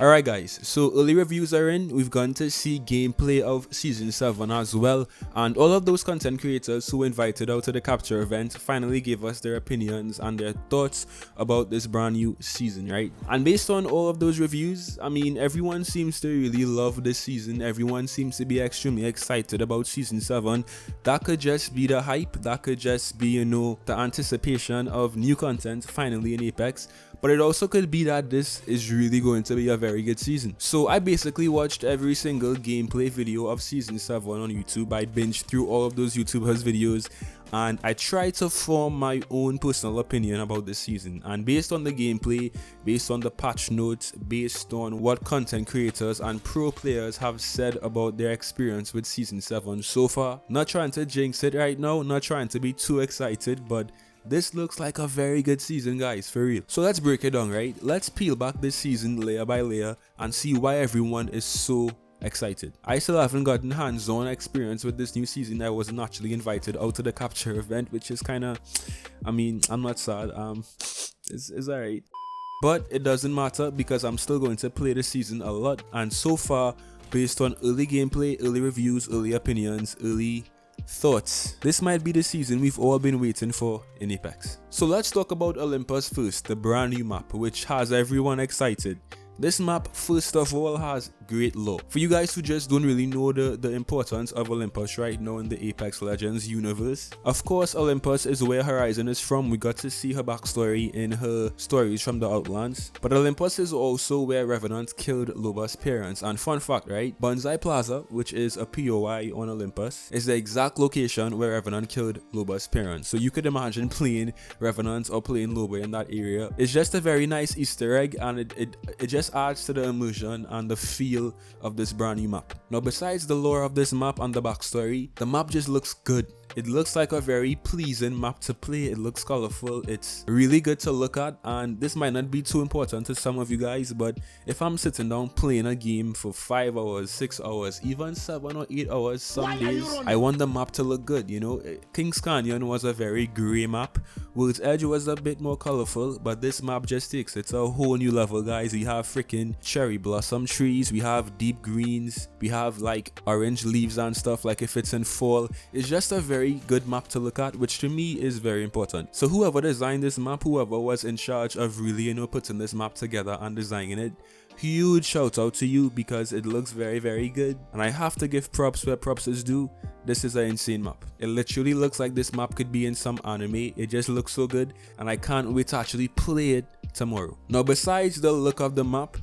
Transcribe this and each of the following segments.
Alright guys, so early reviews are in, we've gone to see gameplay of Season 7 as well, and all of those content creators who were invited out to the capture event finally gave us their opinions and their thoughts about this brand new season, right? And based on all of those reviews, I mean, everyone seems to really love this season, everyone seems to be extremely excited about Season 7. That could just be the hype, that could just be, you know, the anticipation of new content finally in Apex. But it also could be that this is really going to be a very good season. So I basically watched every single gameplay video of Season 7 on YouTube. I binged through all of those YouTubers' videos and I tried to form my own personal opinion about this season. And based on the gameplay, based on the patch notes, based on what content creators and pro players have said about their experience with Season 7 so far, not trying to jinx it right now, not trying to be too excited, but this looks like a very good season, guys, for real. So let's break it down, right? Let's peel back this season layer by layer and see why everyone is so excited. I still haven't gotten hands-on experience with this new season. I wasn't actually invited out to the capture event, which is kind of, I mean, I'm not sad. It's alright. But it doesn't matter because I'm still going to play the season a lot. And so far, based on early gameplay, early reviews, early opinions, early thoughts, this might be the season we've all been waiting for in Apex. So let's talk about Olympus first, the brand new map which has everyone excited. This map first of all has great lore. For you guys who just don't really know the importance of Olympus right now in the Apex Legends universe, of course Olympus is where Horizon is from. We got to see her backstory in her stories from the Outlands. But Olympus is also where Revenant killed Loba's parents. And fun fact, right? Bonsai Plaza, which is a POI on Olympus, is the exact location where Revenant killed Loba's parents. So you could imagine playing Revenant or playing Loba in that area. It's just a very nice Easter egg, and it just adds to the immersion and the feel of this brand new map. Now, besides the lore of this map and the backstory, the map just looks good. It looks like a very pleasing map to play. It looks colorful. It's really good to look at, and this might not be too important to some of you guys, but if I'm sitting down playing a game for 5 hours, 6 hours, even 7 or 8 hours some days, I want the map to look good, you know. Kings Canyon was a very gray map. World's Edge was a bit more colorful, but this map just takes it to a whole new level, guys. We have freaking cherry blossom trees, we have deep greens, we have like orange leaves and stuff, like if it's in fall. It's just a very good map to look at, which to me is very important. So whoever designed this map, whoever was in charge of really, you know, putting this map together and designing it, huge shout out to you, because it looks very, very good. And I have to give props where props is due. This is an insane map. It literally looks like this map could be in some anime. It just looks so good, and I can't wait to actually play it tomorrow. Now, besides the look of the map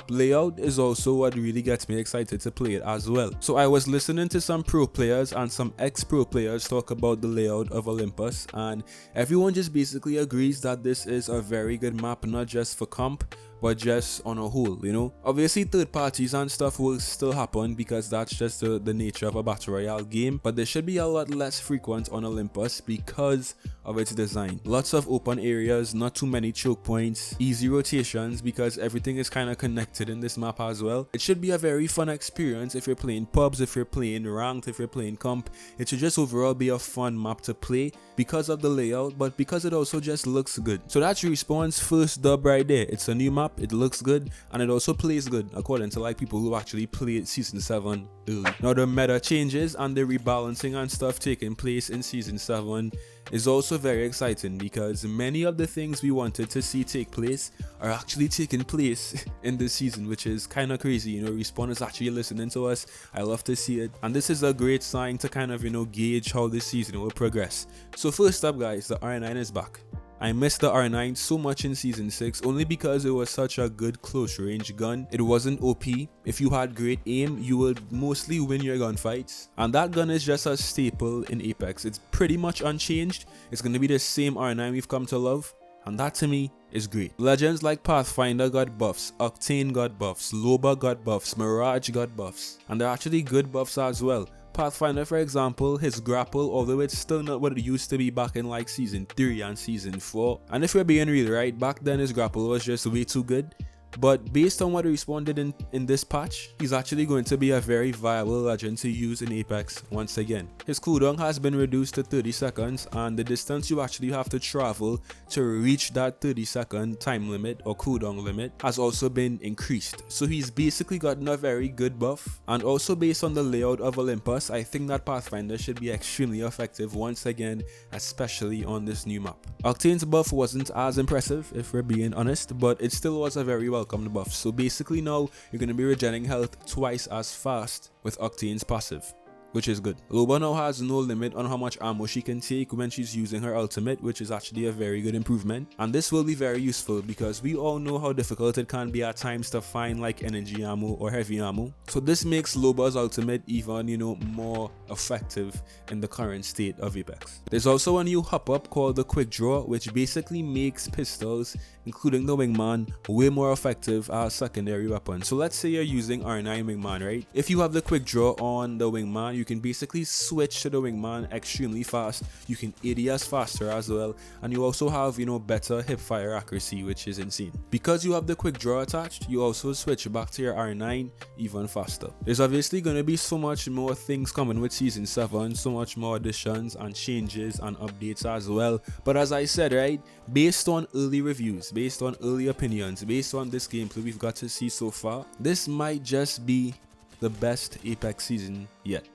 layout is also what really gets me excited to play it as well. So I was listening to some pro players and some ex-pro players talk about the layout of Olympus, and everyone just basically agrees that this is a very good map, not just for comp, but just on a whole, you know. Obviously third parties and stuff will still happen because that's just the nature of a battle royale game, but they should be a lot less frequent on Olympus because of its design. Lots of open areas, not too many choke points, easy rotations because everything is kind of connected in this map as well. It should be a very fun experience if you're playing pubs, if you're playing ranked, if you're playing comp. It should just overall be a fun map to play because of the layout, but because it also just looks good. So that's Respawn's first dub right there. It's a new map, it looks good, and it also plays good according to like people who actually played Season 7 early. Now the meta changes and the rebalancing and stuff taking place in Season 7 is also very exciting because many of the things we wanted to see take place are actually taking place in this season, which is kind of crazy. You know, Respawn is actually listening to us. I love to see it, and this is a great sign to kind of, you know, gauge how this season will progress. So first up, guys, the R9 is back. I missed the R9 so much in Season 6 only because it was such a good close range gun. It wasn't OP. If you had great aim, you would mostly win your gunfights. And that gun is just a staple in Apex. It's pretty much unchanged. It's going to be the same R9 we've come to love. And that to me is great. Legends like Pathfinder got buffs, Octane got buffs, Loba got buffs, Mirage got buffs. And they're actually good buffs as well. Pathfinder, for example, his grapple, although it's still not what it used to be back in like Season 3 and Season 4. And if we're being real, right, back then his grapple was just way too good. but based on what he responded in this patch, he's actually going to be a very viable legend to use in Apex once again. His cooldown has been reduced to 30 seconds, and the distance you actually have to travel to reach that 30-second time limit or cooldown limit has also been increased. So he's basically gotten a very good buff, and also based on the layout of Olympus, I think that Pathfinder should be extremely effective once again, especially on this new map. Octane's buff wasn't as impressive if we're being honest, but it still was a very welcomed buff. So basically now you're going to be regenerating health twice as fast with Octane's passive, which is good. Loba now has no limit on how much ammo she can take when she's using her ultimate, which is actually a very good improvement. And this will be very useful because we all know how difficult it can be at times to find like energy ammo or heavy ammo. So this makes Loba's ultimate even, more effective in the current state of Apex. There's also a new hop-up called the Quick Draw, which basically makes pistols, including the Wingman, way more effective as secondary weapons. So let's say you're using R9 Wingman, right? If you have the Quick Draw on the Wingman, you can basically switch to the Wingman extremely fast. You can ADS faster as well, and you also have better hip fire accuracy, which is insane. Because you have the Quick Draw attached, you also switch back to your R9 even faster. There's obviously going to be so much more things coming with season 7, so much more additions and changes and updates as well. But as I said, right, based on early reviews, based on early opinions, based on this gameplay we've got to see so far, this might just be the best Apex season yet.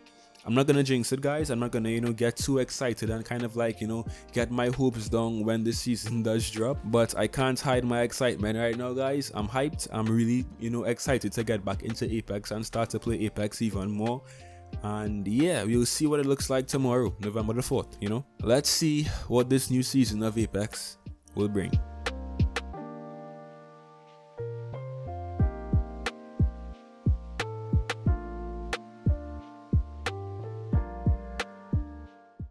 I'm not gonna jinx it, guys. I'm not gonna get too excited and kind of like get my hopes down when the season does drop, but I can't hide my excitement right now, guys. I'm hyped. I'm really excited to get back into Apex and start to play Apex even more. And yeah, we'll see what it looks like tomorrow, November the 4th. Let's see what this new season of Apex will bring.